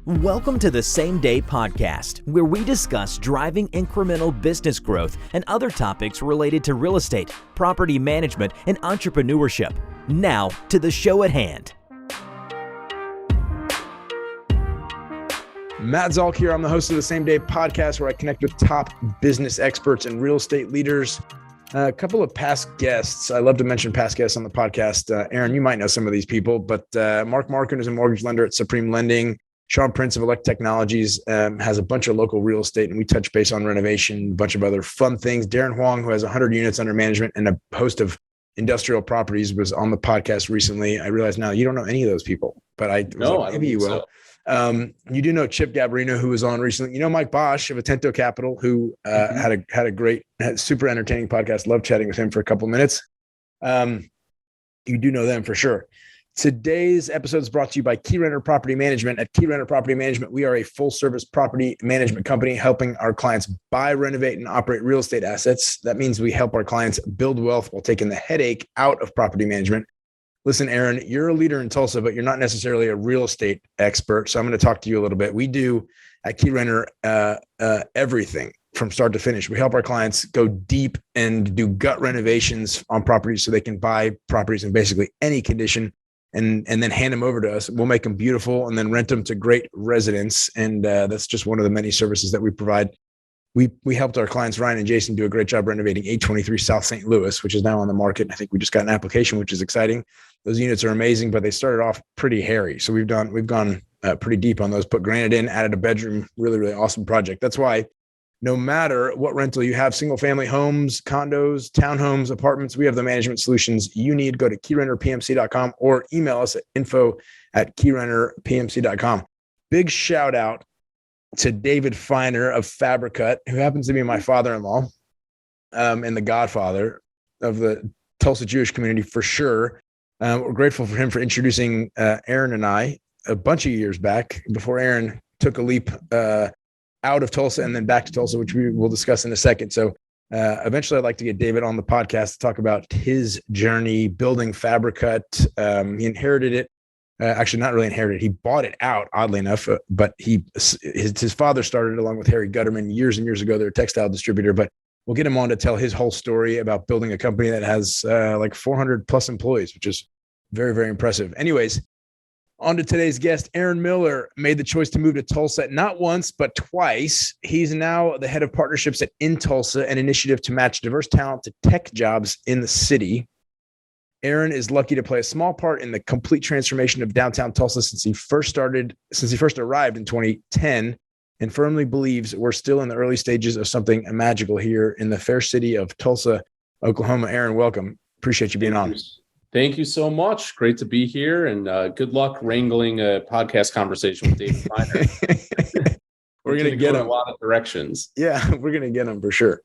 Welcome to the Same Day Podcast, where we discuss driving incremental business growth and other topics related to real estate, property management, and entrepreneurship. Now to the show at hand. Matt Zalk here. I'm the host of the Same Day Podcast, where I connect with top business experts and real estate leaders. A couple of past guests. I love to mention past guests on the podcast. Aaron, you might know some of these people, but Mark Markin is a mortgage lender at Supreme Lending. Sean Prince of Elect Technologies has a bunch of local real estate, and we touch base on renovation, a bunch of other fun things. Darren Huang, who has 100 units under management and a host of industrial properties, was on the podcast recently. I realize now you don't know any of those people, but maybe you will. So. You do know Chip Gabarino, who was on recently. You know Mike Bosch of Atento Capital, who had a great, super entertaining podcast. Love chatting with him for a couple of minutes. You do know them for sure. Today's episode is brought to you by Keyrenter Property Management. At Keyrenter Property Management, we are a full-service property management company helping our clients buy, renovate, and operate real estate assets. That means we help our clients build wealth while taking the headache out of property management. Listen, Aaron, you're a leader in Tulsa, but you're not necessarily a real estate expert. So I'm going to talk to you a little bit. We do at Keyrenter everything from start to finish. We help our clients go deep and do gut renovations on properties so they can buy properties in basically any condition. And then hand them over to us. We'll make them beautiful and then rent them to great residents. And that's just one of the many services that we provide. We helped our clients, Ryan and Jason, do a great job renovating 823 South St. Louis, which is now on the market. I think we just got an application, which is exciting. Those units are amazing, but they started off pretty hairy. So we've gone pretty deep on those, put granite in, added a bedroom, really, really awesome project. That's why no matter what rental you have, single family homes, condos, townhomes, apartments, we have the management solutions you need. Go to keyrenterpmc.com or email us at info@keyrenterpmc.com. Big shout out to David Feiner of Fabricut, who happens to be my father-in-law and the godfather of the Tulsa Jewish community for sure. We're grateful for him for introducing Aaron and I a bunch of years back before Aaron took a leap out of Tulsa and then back to Tulsa, which we will discuss in a second. So eventually I'd like to get David on the podcast to talk about his journey building Fabricut. He inherited it. Actually, not really inherited. He bought it out, oddly enough, but his father started along with Harry Gutterman years and years ago. They're a textile distributor, but we'll get him on to tell his whole story about building a company that has like 400 plus employees, which is very, very impressive. Anyways, on to today's guest. Aaron Miller made the choice to move to Tulsa not once, but twice. He's now the head of partnerships at inTulsa, an initiative to match diverse talent to tech jobs in the city. Aaron is lucky to play a small part in the complete transformation of downtown Tulsa since he first arrived in 2010, and firmly believes we're still in the early stages of something magical here in the fair city of Tulsa, Oklahoma. Aaron, welcome. Appreciate you being on. Thank you so much. Great to be here, and good luck wrangling a podcast conversation with David Feiner. We're going to get him a lot of directions. Yeah, we're going to get him for sure.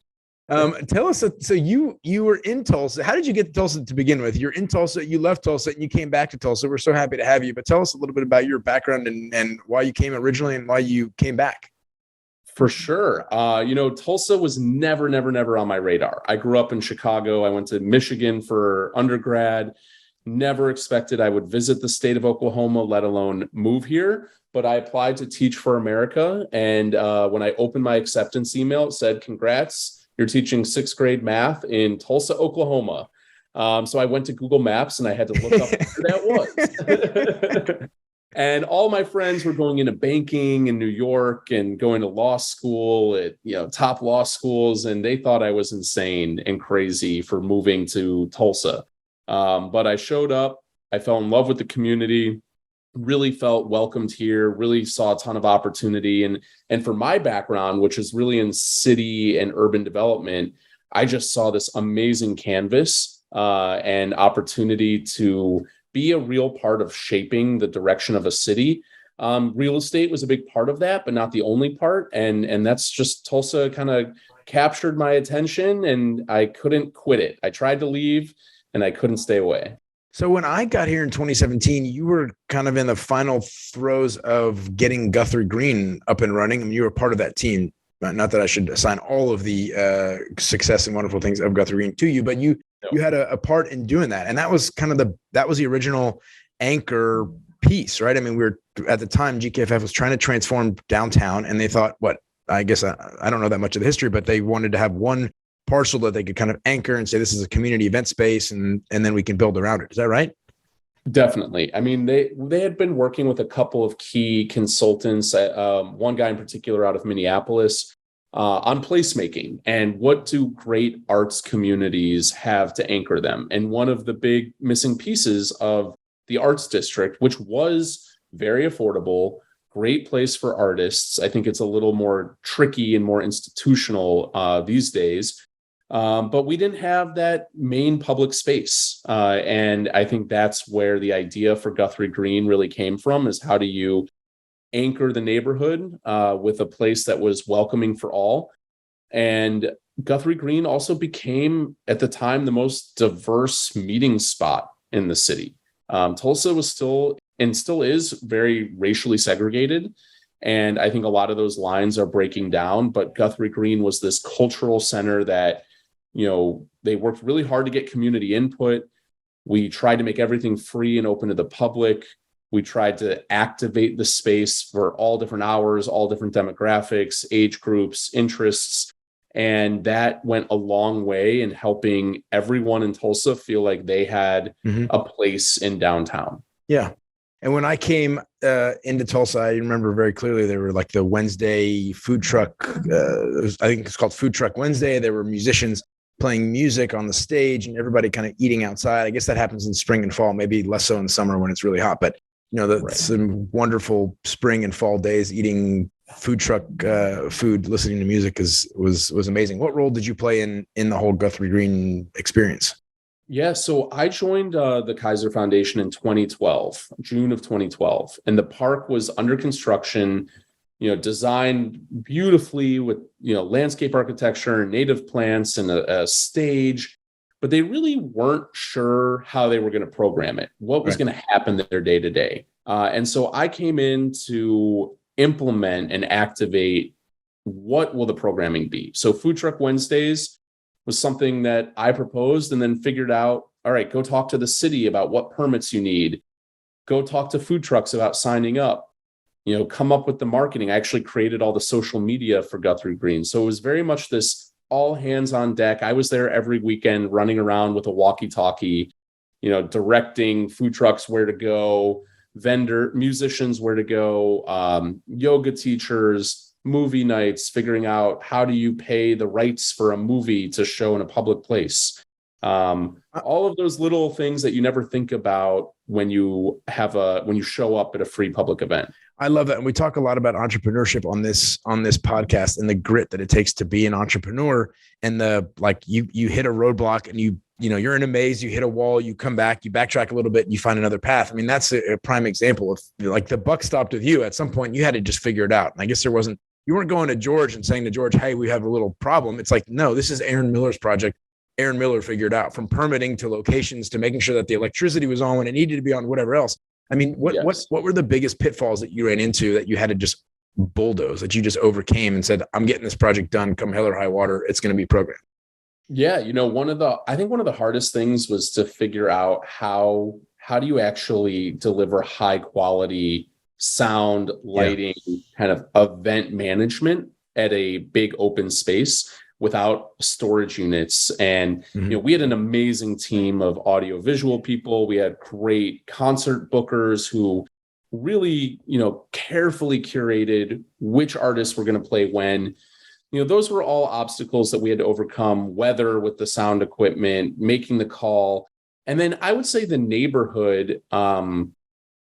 Tell us, so you were in Tulsa. How did you get to Tulsa to begin with? You're in Tulsa, you left Tulsa, and you came back to Tulsa. We're so happy to have you, but tell us a little bit about your background and why you came originally and why you came back. For sure. Tulsa was never on my radar. I grew up in Chicago. I went to Michigan for undergrad. Never expected I would visit the state of Oklahoma, let alone move here. But I applied to Teach for America. And when I opened my acceptance email, it said, "Congrats, you're teaching 6th grade math in Tulsa, Oklahoma." So I went to Google Maps and I had to look up where that was. And all my friends were going into banking in New York and going to law school at top law schools, and they thought I was insane and crazy for moving to Tulsa. But I showed up. I fell in love with the community. Really felt welcomed here. Really saw a ton of opportunity. And for my background, which is really in city and urban development, I just saw this amazing canvas and opportunity to be a real part of shaping the direction of a city. Real estate was a big part of that, but not the only part. And that's just Tulsa kind of captured my attention, and I couldn't quit it. I tried to leave and I couldn't stay away. So when I got here in 2017, you were kind of in the final throes of getting Guthrie Green up and running. I mean, you were part of that team. Not that I should assign all of the success and wonderful things of Guthrie Green to you, but you had a part in doing that. And that was kind of the original anchor piece, right? I mean, we were at the time, GKFF was trying to transform downtown, and they thought, I guess I don't know that much of the history, but they wanted to have one parcel that they could kind of anchor and say, this is a community event space, and then we can build around it. Is that right? Definitely. I mean, they had been working with a couple of key consultants, one guy in particular out of Minneapolis, on placemaking and what do great arts communities have to anchor them. And one of the big missing pieces of the arts district, which was very affordable, great place for artists. I think it's a little more tricky and more institutional these days. But we didn't have that main public space. And I think that's where the idea for Guthrie Green really came from, is how do you anchor the neighborhood with a place that was welcoming for all. And Guthrie Green also became, at the time, the most diverse meeting spot in the city. Tulsa was still is very racially segregated. And I think a lot of those lines are breaking down. But Guthrie Green was this cultural center that, they worked really hard to get community input. We tried to make everything free and open to the public. We tried to activate the space for all different hours, all different demographics, age groups, interests. And that went a long way in helping everyone in Tulsa feel like they had a place in downtown. Yeah. And when I came into Tulsa, I remember very clearly there were like the Wednesday food truck. I think it's called Food Truck Wednesday. There were musicians playing music on the stage and everybody kind of eating outside. I guess that happens in spring and fall, maybe less so in summer when it's really hot. But, some wonderful spring and fall days eating food truck food, listening to music was amazing. What role did you play in the whole Guthrie Green experience? Yeah, so I joined the Kaiser Foundation in 2012, June of 2012, and the park was under construction, designed beautifully with, landscape architecture, native plants, and a stage, but they really weren't sure how they were going to program it, what was going to happen there day to day. And so I came in to implement and activate what will the programming be. So Food Truck Wednesdays was something that I proposed and then figured out, all right, go talk to the city about what permits you need. Go talk to food trucks about signing up, come up with the marketing. I actually created all the social media for Guthrie Green. So it was very much this all hands on deck. I was there every weekend running around with a walkie-talkie, directing food trucks where to go, musicians where to go, yoga teachers, movie nights, figuring out how do you pay the rights for a movie to show in a public place. All of those little things that you never think about when you show up at a free public event. I love that. And we talk a lot about entrepreneurship on this podcast and the grit that it takes to be an entrepreneur, and you hit a roadblock and you're in a maze, you hit a wall, you come back, you backtrack a little bit, and you find another path. I mean, that's a prime example of like the buck stopped with you. At some point you had to just figure it out. And I guess you weren't going to George and saying to George, hey, we have a little problem. It's like, no, this is Aaron Miller's project. Aaron Miller figured out, from permitting to locations to making sure that the electricity was on when it needed to be on, whatever else. I mean, what were the biggest pitfalls that you ran into that you had to just bulldoze, that you just overcame and said, I'm getting this project done, come hell or high water, it's going to be programmed? Yeah, one of the hardest things was to figure out how do you actually deliver high quality sound, lighting, kind of event management at a big open space without storage units. And, we had an amazing team of audio visual people. We had great concert bookers who really, carefully curated which artists were going to play when. Those were all obstacles that we had to overcome, weather with the sound equipment, making the call. And then I would say the neighborhood,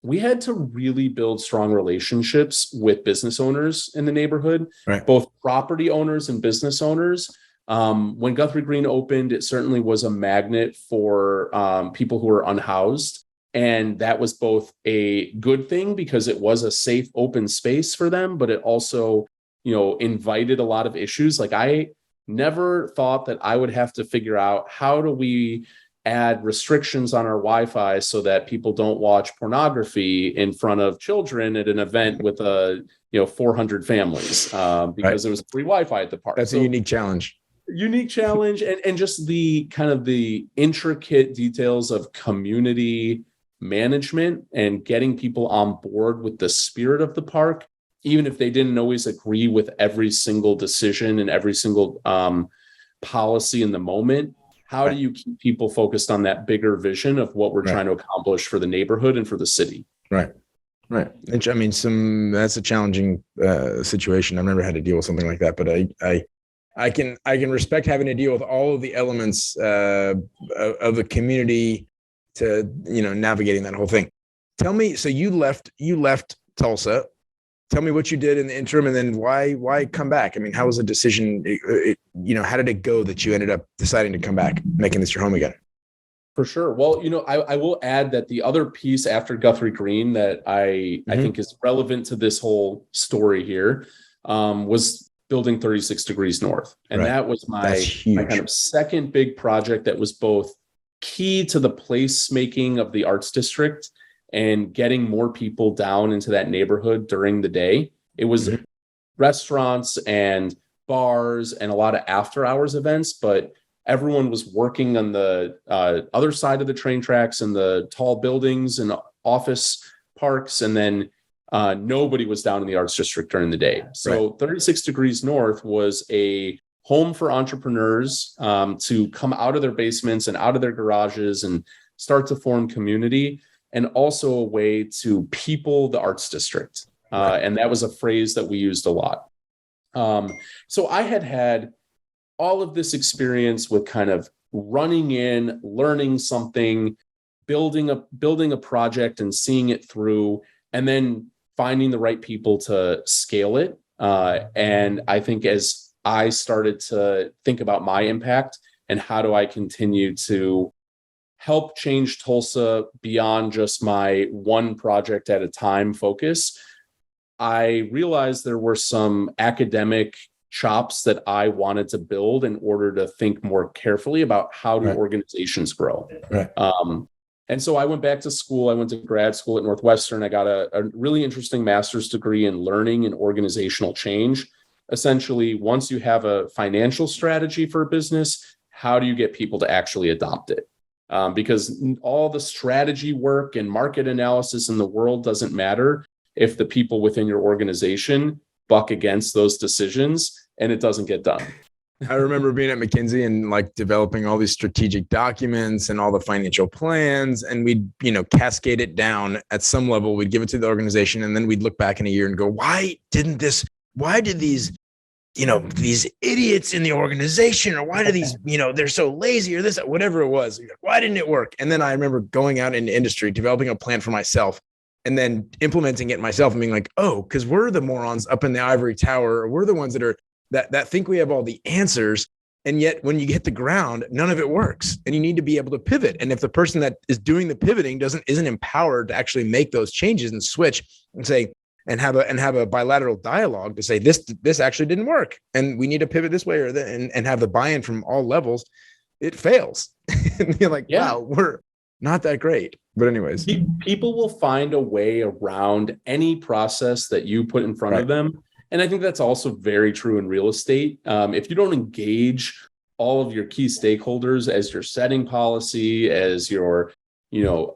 we had to really build strong relationships with business owners in the neighborhood, both property owners and business owners. When Guthrie Green opened, it certainly was a magnet for people who were unhoused. And that was both a good thing because it was a safe, open space for them, but it also, invited a lot of issues. Like, I never thought that I would have to figure out how do we add restrictions on our Wi-Fi so that people don't watch pornography in front of children at an event with 400 families because there was free Wi-Fi at the park. That's a unique challenge. And just the kind of the intricate details of community management and getting people on board with the spirit of the park, even if they didn't always agree with every single decision and every single policy in the moment. How do you keep people focused on that bigger vision of what we're trying to accomplish for the neighborhood and for the city? Right. I mean, that's a challenging situation. I've never had to deal with something like that, but I can respect having to deal with all of the elements of the community to, navigating that whole thing. Tell me, so you left Tulsa. Tell me what you did in the interim, and then why come back? I mean, how was the decision? How did it go that you ended up deciding to come back, making this your home again? For sure. Well, I will add that the other piece after Guthrie Green that I think is relevant to this whole story here was building 36 Degrees North. And that was my kind of second big project that was both key to the placemaking of the arts district and getting more people down into that neighborhood during the day. It was restaurants and bars and a lot of after hours events, but everyone was working on the other side of the train tracks and the tall buildings and office parks. And then nobody was down in the arts district during the day. So 36 Degrees North was a home for entrepreneurs to come out of their basements and out of their garages and start to form community, and also a way to people the arts district. And that was a phrase that we used a lot. So I had all of this experience with kind of running in, learning something, building a project and seeing it through, and then finding the right people to scale it. And I think as I started to think about my impact and how do I continue to help change Tulsa beyond just my one project at a time focus, I realized there were some academic chops that I wanted to build in order to think more carefully about how do organizations grow. And so I went back to school. I went to grad school at Northwestern. I got a really interesting master's degree in learning and organizational change. Essentially, once you have a financial strategy for a business, how do you get people to actually adopt it? Because all the strategy work and market analysis in the world doesn't matter if the people within your organization buck against those decisions and it doesn't get done. I remember being at McKinsey and developing all these strategic documents and all the financial plans, and we'd, cascade it down at some level. We'd give it to the organization, and then we'd look back in a year and go, why did these, these idiots in the organization, or why do these, they're so lazy, or this, whatever it was, why didn't it work? And then I remember going out into industry, developing a plan for myself, and then implementing it myself and being like, oh, because we're the morons up in the ivory tower, or we're the ones that are that think we have all the answers. And yet when you hit the ground, none of it works. And you need to be able to pivot. And if the person that is doing the pivoting isn't empowered to actually make those changes and switch and say, and have a bilateral dialogue to say, this actually didn't work, and we need to pivot this way, and have the buy-in from all levels, it fails. And you're like, wow, we're not that great. But anyways, people will find a way around any process that you put in front of them. And I think that's also very true in real estate. If you don't engage all of your key stakeholders as you're setting policy, as you're,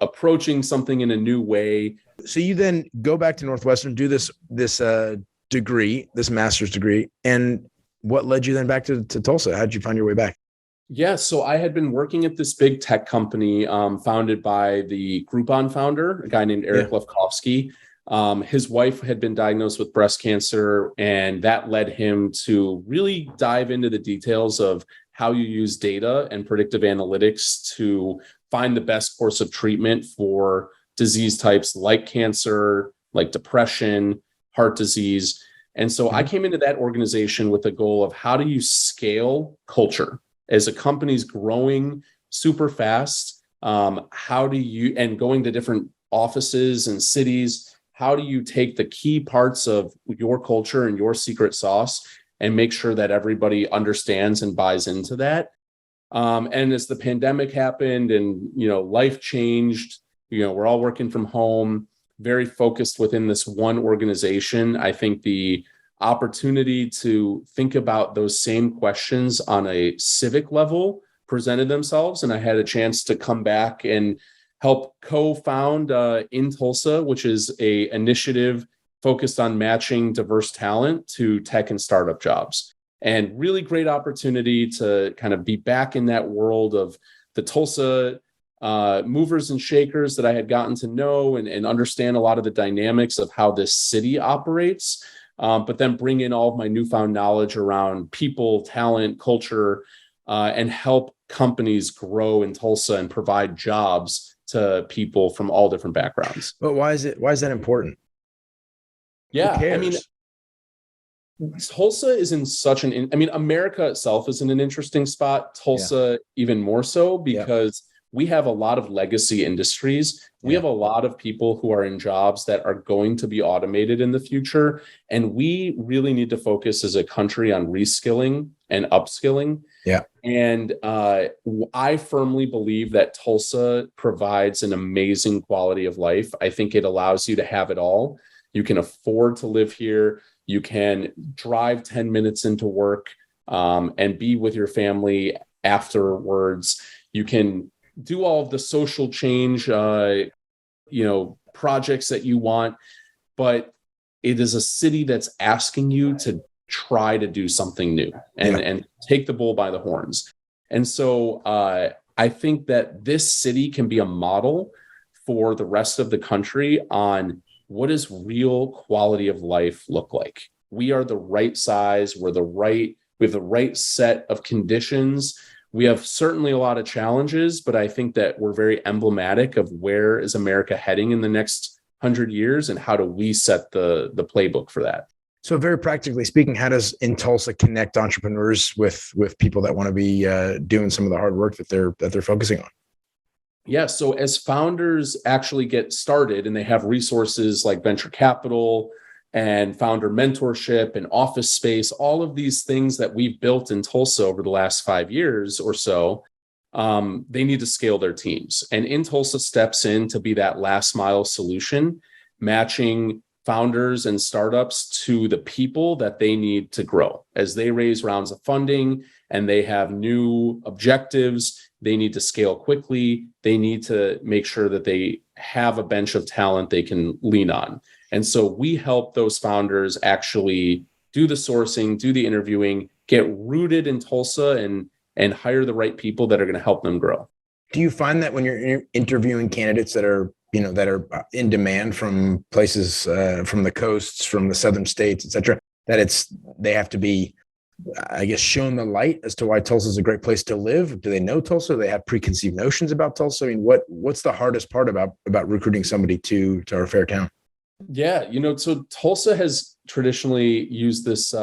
approaching something in a new way. So you then go back to Northwestern, do this degree, this master's degree. And what led you then back to Tulsa? How did you find your way back? Yeah, so I had been working at this big tech company founded by the Groupon founder, a guy named Eric Lefkowski. His wife had been diagnosed with breast cancer, and that led him to really dive into the details of how you use data and predictive analytics to find the best course of treatment for disease types like cancer, like depression, heart disease. And so I came into that organization with the goal of how do you scale culture as a company's growing super fast? How do you, and going to different offices and cities, how do you take the key parts of your culture and your secret sauce and make sure that everybody understands and buys into that? And as the pandemic happened and, life changed, we're all working from home, very focused within this one organization. I think the opportunity to think about those same questions on a civic level presented themselves. And I had a chance to come back and help co-found inTulsa, which is a initiative focused on matching diverse talent to tech and startup jobs. And really great opportunity to kind of be back in that world of the Tulsa movers and shakers that I had gotten to know and understand a lot of the dynamics of how this city operates, but then bring in all of my newfound knowledge around people, talent, culture, and help companies grow in Tulsa and provide jobs to people from all different backgrounds. But why is that important? Yeah, I mean, Tulsa is in such America itself is in an interesting spot. Tulsa even more so because we have a lot of legacy industries. We have a lot of people who are in jobs that are going to be automated in the future. And we really need to focus as a country on reskilling and upskilling. Yeah. And I firmly believe that Tulsa provides an amazing quality of life. I think it allows you to have it all. You can afford to live here. You can drive 10 minutes into work and be with your family afterwards. You can do all of the social change, projects that you want, but it is a city that's asking you to try to do something new and take the bull by the horns. And so I think that this city can be a model for the rest of the country on what does real quality of life look like. We are the right size. We have the right set of conditions. We have certainly a lot of challenges, but I think that we're very emblematic of where is America heading in the next 100 years and how do we set the playbook for that. So very practically speaking, how does inTulsa connect entrepreneurs with people that want to be doing some of the hard work that they're focusing on? Yeah, so as founders actually get started and they have resources like venture capital and founder mentorship and office space, all of these things that we've built in Tulsa over the last 5 years or so, they need to scale their teams. And inTulsa steps in to be that last mile solution, matching founders and startups to the people that they need to grow. As they raise rounds of funding and they have new objectives, they need to scale quickly. They need to make sure that they have a bench of talent they can lean on. And so we help those founders actually do the sourcing, do the interviewing, get rooted in Tulsa and hire the right people that are going to help them grow. Do you find that when you're interviewing candidates that are in demand from places, from the coasts, from the southern states, et cetera, that they have to be, I guess, shown the light as to why Tulsa is a great place to live? Do they know Tulsa? Do they have preconceived notions about Tulsa? I mean, what's the hardest part about recruiting somebody to our fair town? Yeah, so Tulsa has traditionally used this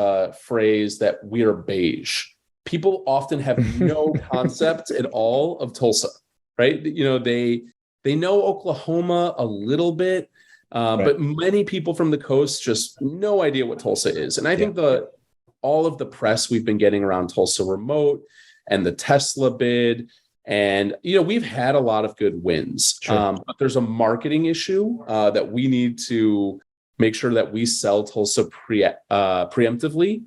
phrase that we are beige. People often have no concept at all of Tulsa, right? They know Oklahoma a little bit, but many people from the coast just no idea what Tulsa is. And I think all of the press we've been getting around Tulsa Remote and the Tesla bid, and we've had a lot of good wins, but there's a marketing issue that we need to make sure that we sell Tulsa preemptively.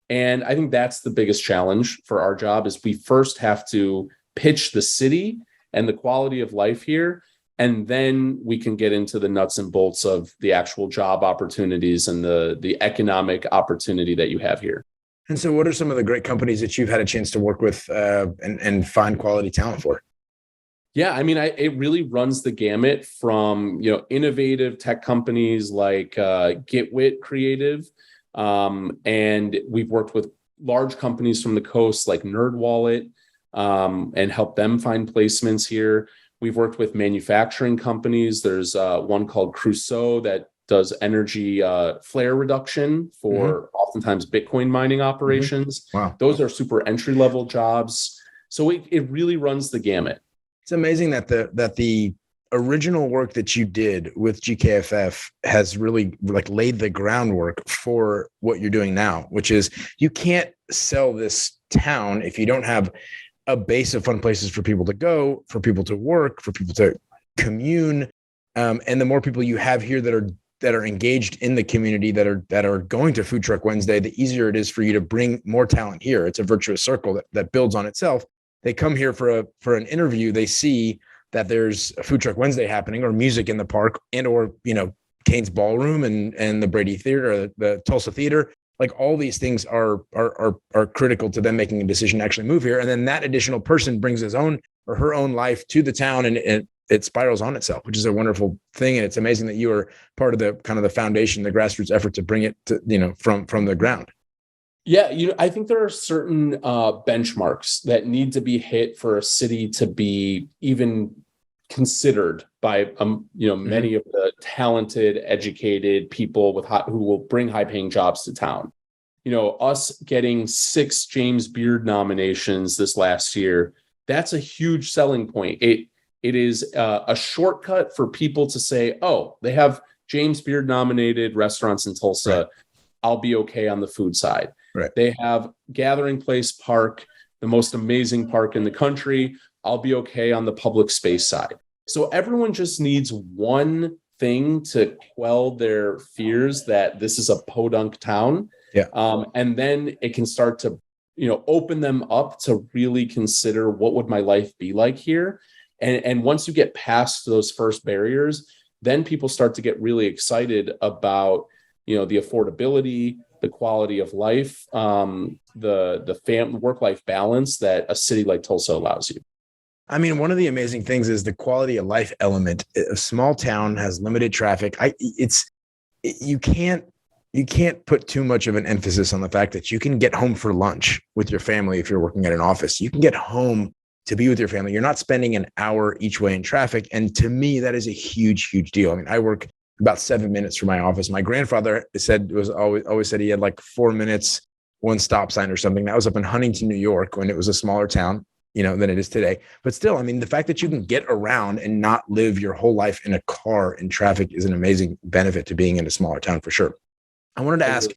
And I think that's the biggest challenge for our job is we first have to pitch the city and the quality of life here. And then we can get into the nuts and bolts of the actual job opportunities and the economic opportunity that you have here. And so what are some of the great companies that you've had a chance to work with and find quality talent for? Yeah, it really runs the gamut from, innovative tech companies like GetWit Creative. And we've worked with large companies from the coast like NerdWallet and helped them find placements here. We've worked with manufacturing companies. There's one called Crusoe that does energy flare reduction for oftentimes Bitcoin mining operations. Wow. Those are super entry-level jobs. So it really runs the gamut. It's amazing that the original work that you did with GKFF has really laid the groundwork for what you're doing now, which is you can't sell this town if you don't have a base of fun places for people to go, for people to work, for people to commune. And the more people you have here that are engaged in the community, that are going to Food Truck Wednesday, the easier it is for you to bring more talent here. It's a virtuous circle that builds on itself. They come here for an interview. They see that there's a Food Truck Wednesday happening, or music in the park, and or Kane's Ballroom and the Brady Theater, or the Tulsa Theater. Like, all these things are critical to them making a decision to actually move here. And then that additional person brings his own or her own life to the town, and it spirals on itself, which is a wonderful thing. And it's amazing that you are part of the kind of the foundation, the grassroots effort to bring it to, from the ground. Yeah, I think there are certain benchmarks that need to be hit for a city to be even considered by many of the talented, educated people who will bring high-paying jobs to town. Us getting 6 James Beard nominations this last year, that's a huge selling point. It is a shortcut for people to say, oh, they have James Beard nominated restaurants in Tulsa. Right. I'll be okay on the food side. Right. They have Gathering Place Park, the most amazing park in the country. I'll be okay on the public space side. So everyone just needs one thing to quell their fears that this is a podunk town. Yeah. And then it can start to, open them up to really consider, what would my life be like here? And once you get past those first barriers, then people start to get really excited about, the affordability, the quality of life, the work-life balance that a city like Tulsa allows you. I mean, one of the amazing things is the quality of life element. A small town has limited traffic. You can't put too much of an emphasis on the fact that you can get home for lunch with your family if you're working at an office. You can get home to be with your family. You're not spending an hour each way in traffic. And to me, that is a huge, huge deal. I mean, I work about 7 minutes from my office. My grandfather always said he had like 4 minutes, one stop sign or something. That was up in Huntington, New York, when it was a smaller town, than it is today. But still, I mean, the fact that you can get around and not live your whole life in a car in traffic is an amazing benefit to being in a smaller town, for sure. I wanted to ask,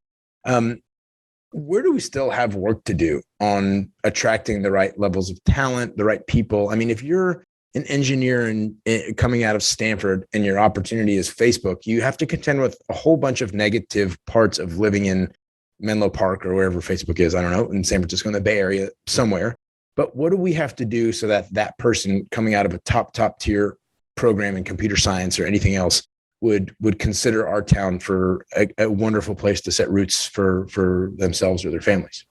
where do we still have work to do on attracting the right levels of talent, the right people? I mean, if you're an engineer and coming out of Stanford and your opportunity is Facebook, you have to contend with a whole bunch of negative parts of living in Menlo Park or wherever Facebook is. I don't know, in San Francisco, in the Bay Area somewhere. But what do we have to do so that that person coming out of a top tier program in computer science or anything else would consider our town for a wonderful place to set roots for themselves or their families?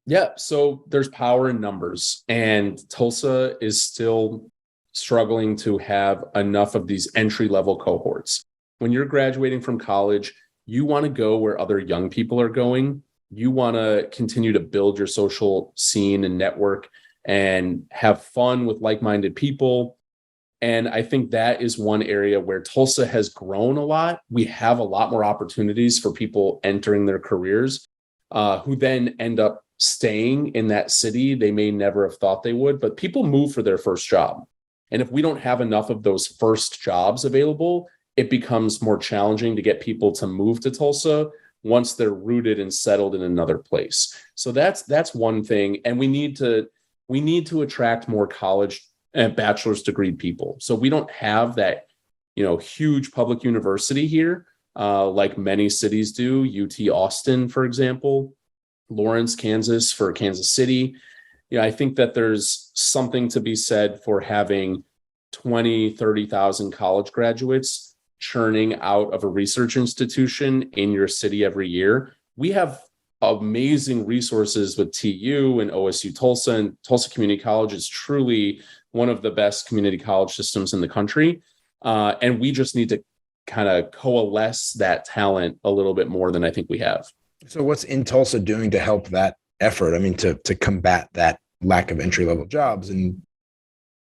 Yeah. So there's power in numbers, and Tulsa is still struggling to have enough of these entry-level cohorts. When you're graduating from college, you want to go where other young people are going. You want to continue to build your social scene and network and have fun with like-minded people. And I think that is one area where Tulsa has grown a lot. We have a lot more opportunities for people entering their careers who then end up staying in that city. They may never have thought they would, but people move for their first job. And if we don't have enough of those first jobs available, it becomes more challenging to get people to move to Tulsa once they're rooted and settled in another place. So that's one thing. And we need to attract more college and bachelor's degree people. So we don't have that, huge public university here, like many cities do. UT Austin, for example, Lawrence, Kansas, for Kansas City. I think that there's something to be said for having 20, 30,000 college graduates churning out of a research institution in your city every year. We have amazing resources with TU and OSU Tulsa, and Tulsa Community College is truly one of the best community college systems in the country. And we just need to kind of coalesce that talent a little bit more than I think we have. So what's inTulsa doing to help that effort? I mean, to combat that lack of entry-level jobs? And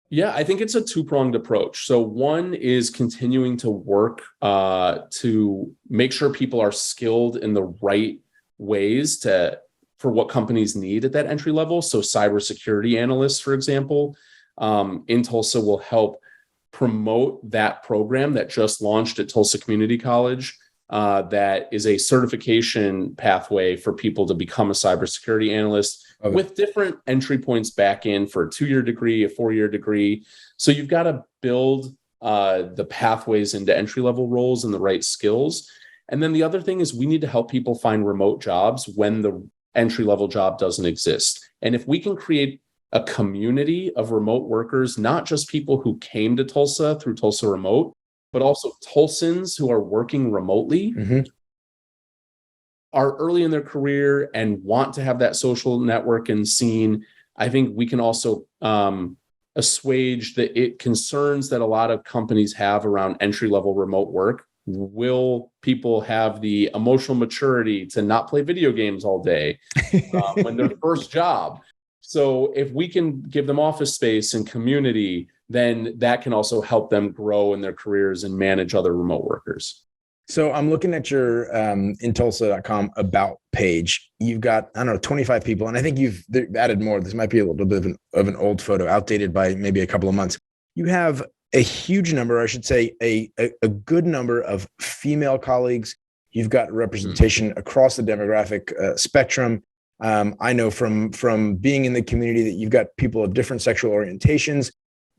yeah, I think it's a two-pronged approach. So one is continuing to work to make sure people are skilled in the right ways for what companies need at that entry level. So cybersecurity analysts, for example, inTulsa will help promote that program that just launched at Tulsa Community College. That is a certification pathway for people to become a cybersecurity analyst with different entry points back in for a 2-year degree, a 4-year degree. So you've got to build the pathways into entry-level roles and the right skills. And then the other thing is we need to help people find remote jobs when the entry-level job doesn't exist. And if we can create a community of remote workers, not just people who came to Tulsa through Tulsa Remote, but also Tulsans who are working remotely, are early in their career and want to have that social network and scene. I think we can also assuage the concerns that a lot of companies have around entry-level remote work. Will people have the emotional maturity to not play video games all day when their first job? So if we can give them office space and community, then that can also help them grow in their careers and manage other remote workers. So I'm looking at your inTulsa.com about page. You've got, 25 people, and I think you've added more. This might be a little bit of an old photo, outdated by maybe a couple of months. You have a huge number, I should say, a good number of female colleagues. You've got representation across the demographic spectrum. I know from being in the community that you've got people of different sexual orientations.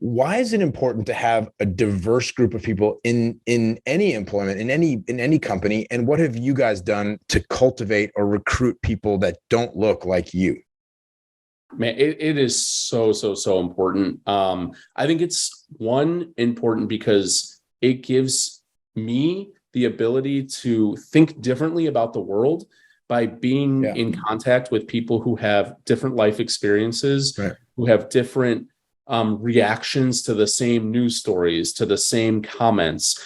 Why is it important to have a diverse group of people in any employment, in any company? And what have you guys done to cultivate or recruit people that don't look like you? Man, it is so important. I think it's important because it gives me the ability to think differently about the world by being in contact with people who have different life experiences, who have different reactions to the same news stories, to the same comments.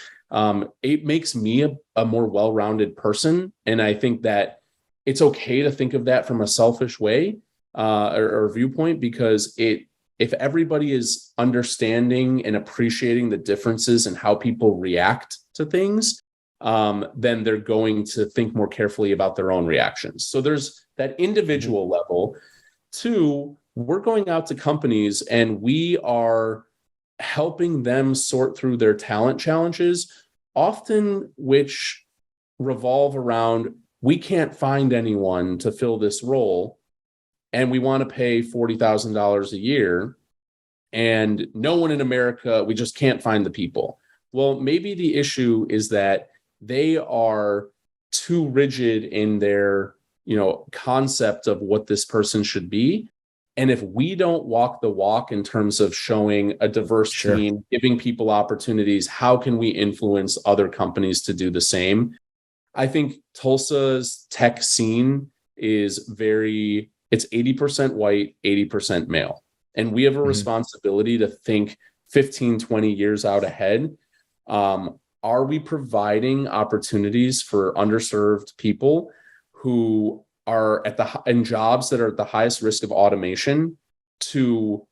It makes me a more well-rounded person. And I think that it's okay to think of that from a selfish way or viewpoint, because if everybody is understanding and appreciating the differences in how people react to things, then they're going to think more carefully about their own reactions. So there's that individual level. Two, we're going out to companies and we are helping them sort through their talent challenges, often which revolve around, we can't find anyone to fill this role, and we want to pay $40,000 a year, and no one in America, we just can't find the people. Well, maybe the issue is that they are too rigid in their, concept of what this person should be. And if we don't walk the walk in terms of showing a diverse team, giving people opportunities, how can we influence other companies to do the same? I think Tulsa's tech scene is it's 80% white, 80% male. And we have a responsibility to think 15, 20 years out ahead. Are we providing opportunities for underserved people who are in jobs that are at the highest risk of automation to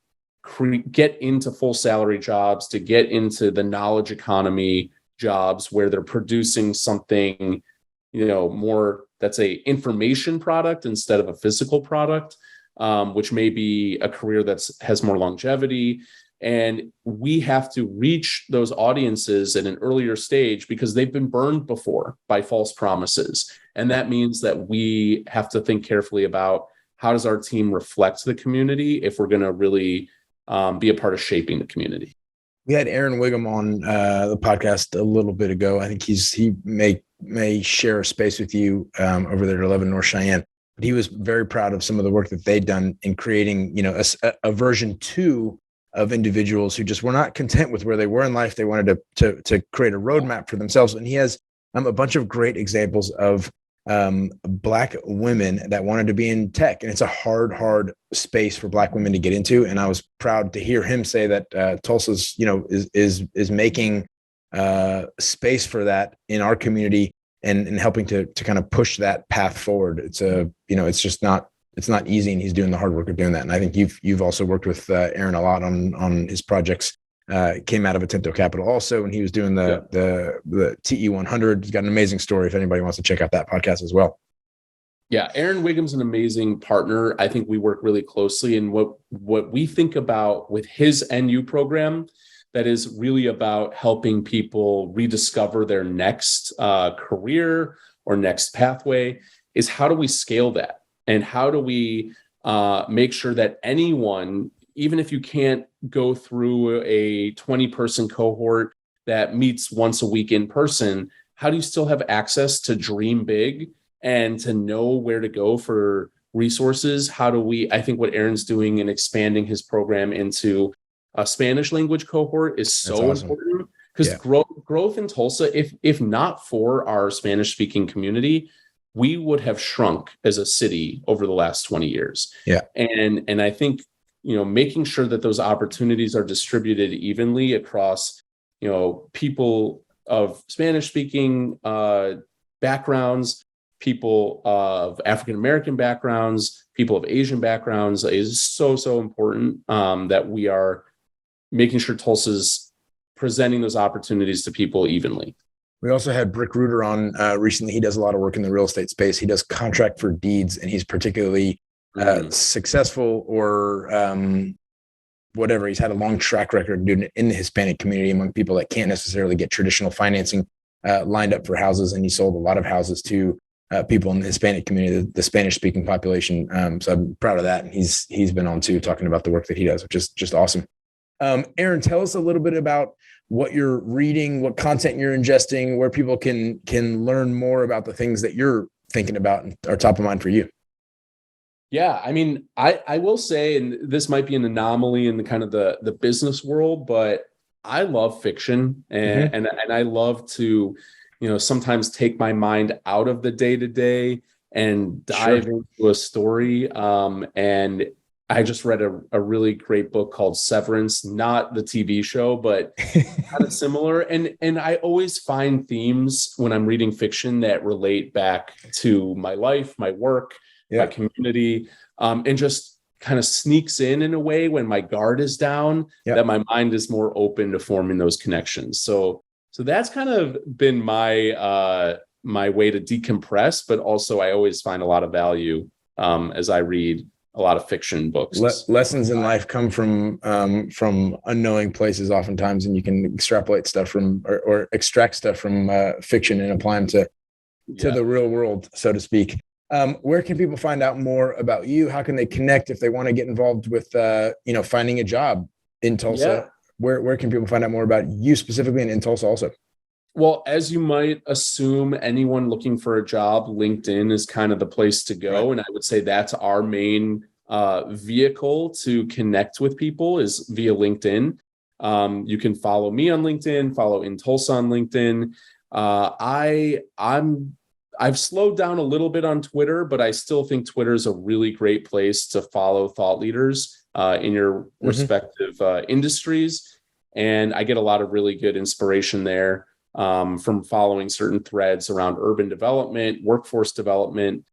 get into full salary jobs, to get into the knowledge economy jobs where they're producing something, more that's a information product instead of a physical product, which may be a career that has more longevity. And we have to reach those audiences at an earlier stage because they've been burned before by false promises. And that means that we have to think carefully about how does our team reflect the community if we're going to really be a part of shaping the community. We had Aaron Wiggum on the podcast a little bit ago. I think he may share a space with you over there at 11 North Cheyenne. But he was very proud of some of the work that they'd done in creating, a version 2 of individuals who just were not content with where they were in life. They wanted to create a roadmap for themselves. And he has a bunch of great examples of Black women that wanted to be in tech. And it's a hard space for Black women to get into. And I was proud to hear him say that Tulsa's, is making space for that in our community and helping to kind of push that path forward. It's not easy, and he's doing the hard work of doing that. And I think you've also worked with Aaron a lot on his projects. Came out of Atento Capital also, and he was doing the TE 100. He's got an amazing story if anybody wants to check out that podcast as well. Yeah, Aaron Wiggum's an amazing partner. I think we work really closely, and what we think about with his NU program, that is really about helping people rediscover their next career or next pathway, is how do we scale that? And how do we make sure that anyone, even if you can't go through a 20-person cohort that meets once a week in person, how do you still have access to dream big and to know where to go for resources. I think what Aaron's doing in expanding his program into a Spanish language cohort is so important, because growth in Tulsa, if not for our Spanish speaking community, we would have shrunk as a city over the last 20 years. Yeah. And I think, making sure that those opportunities are distributed evenly across, people of Spanish speaking backgrounds, people of African American backgrounds, people of Asian backgrounds is so important, that we are making sure Tulsa's presenting those opportunities to people evenly. We also had Brick Reuter on recently. He does a lot of work in the real estate space. He does contract for deeds, and he's particularly successful, or whatever. He's had a long track record doing it in the Hispanic community among people that can't necessarily get traditional financing lined up for houses. And he sold a lot of houses to people in the Hispanic community, the Spanish speaking population. So I'm proud of that. And he's been on too, talking about the work that he does, which is just awesome. Aaron, tell us a little bit about what you're reading, what content you're ingesting, where people can learn more about the things that you're thinking about and are top of mind for you. Yeah, I mean, I will say, and this might be an anomaly in the kind of the business world, but I love fiction, and I love to, sometimes take my mind out of the day-to-day and dive into a story. And I just read a really great book called Severance, not the TV show, but kind of similar. And I always find themes when I'm reading fiction that relate back to my life, my work, my community, and just kind of sneaks in a way when my guard is down, that my mind is more open to forming those connections. So that's kind of been my way to decompress, but also I always find a lot of value as I read a lot of fiction books. Lessons in life come from unknowing places oftentimes, and you can extrapolate stuff from or extract stuff from fiction and apply them to the real world, so to speak. Where can people find out more about you? How can they connect if they want to get involved with finding a job in Tulsa? Where can people find out more about you specifically and in Tulsa also? Well, as you might assume, anyone looking for a job, LinkedIn is kind of the place to go. Right. And I would say that's our main vehicle to connect with people is via LinkedIn. You can follow me on LinkedIn, follow inTulsa on LinkedIn. I've slowed down a little bit on Twitter, but I still think Twitter is a really great place to follow thought leaders in your respective industries. And I get a lot of really good inspiration there. From following certain threads around urban development, workforce development.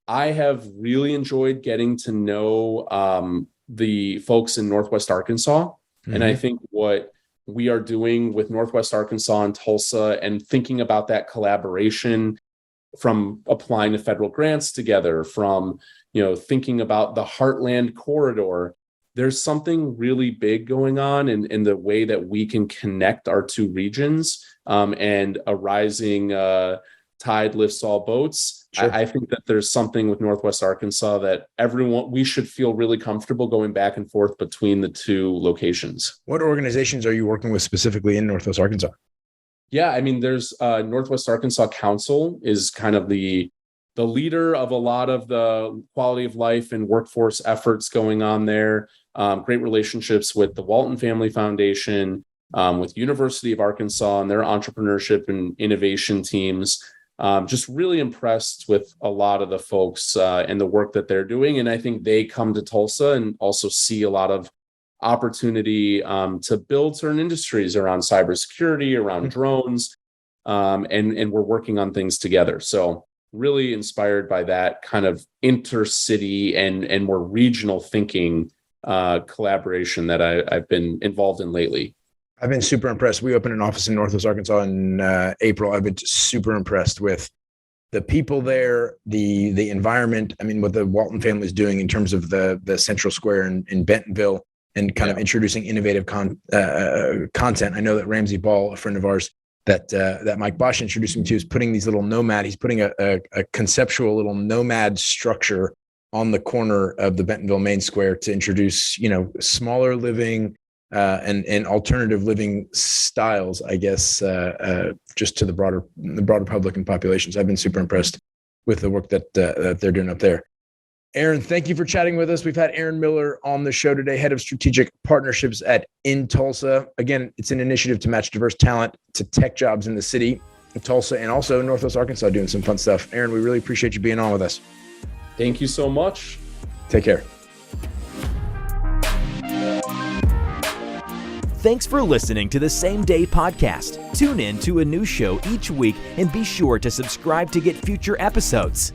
I have really enjoyed getting to know the folks in Northwest Arkansas. And I think what we are doing with Northwest Arkansas and Tulsa and thinking about that collaboration, from applying to federal grants together, from thinking about the Heartland Corridor, there's something really big going on in the way that we can connect our two regions, and a rising tide lifts all boats. Sure. I think that there's something with Northwest Arkansas that we should feel really comfortable going back and forth between the two locations. What organizations are you working with specifically in Northwest Arkansas? Yeah, I mean, there's Northwest Arkansas Council is kind of the leader of a lot of the quality of life and workforce efforts going on there. Great relationships with the Walton Family Foundation, with University of Arkansas and their entrepreneurship and innovation teams. Just really impressed with a lot of the folks and the work that they're doing. And I think they come to Tulsa and also see a lot of opportunity to build certain industries around cybersecurity, around drones, and we're working on things together. So really inspired by that kind of intercity and more regional thinking collaboration that I've been involved in lately. I've been super impressed. We opened an office in Northwest Arkansas in April. I've been super impressed with the people there, the environment. I mean, what the Walton family is doing in terms of the Central Square in Bentonville and kind of introducing innovative content. I know that Ramsey Ball, a friend of ours, that Mike Bosch introduced me to, is putting these little he's putting a conceptual little nomad structure on the corner of the Bentonville Main Square to introduce, smaller living and alternative living styles, I guess, just to the broader public and populations. I've been super impressed with the work that they're doing up there. Aaron, thank you for chatting with us. We've had Aaron Miller on the show today, head of strategic partnerships at inTulsa. Again, it's an initiative to match diverse talent to tech jobs in the city of Tulsa and also Northwest Arkansas, doing some fun stuff. Aaron, we really appreciate you being on with us. Thank you so much. Take care. Thanks for listening to the Same Day Podcast. Tune in to a new show each week and be sure to subscribe to get future episodes.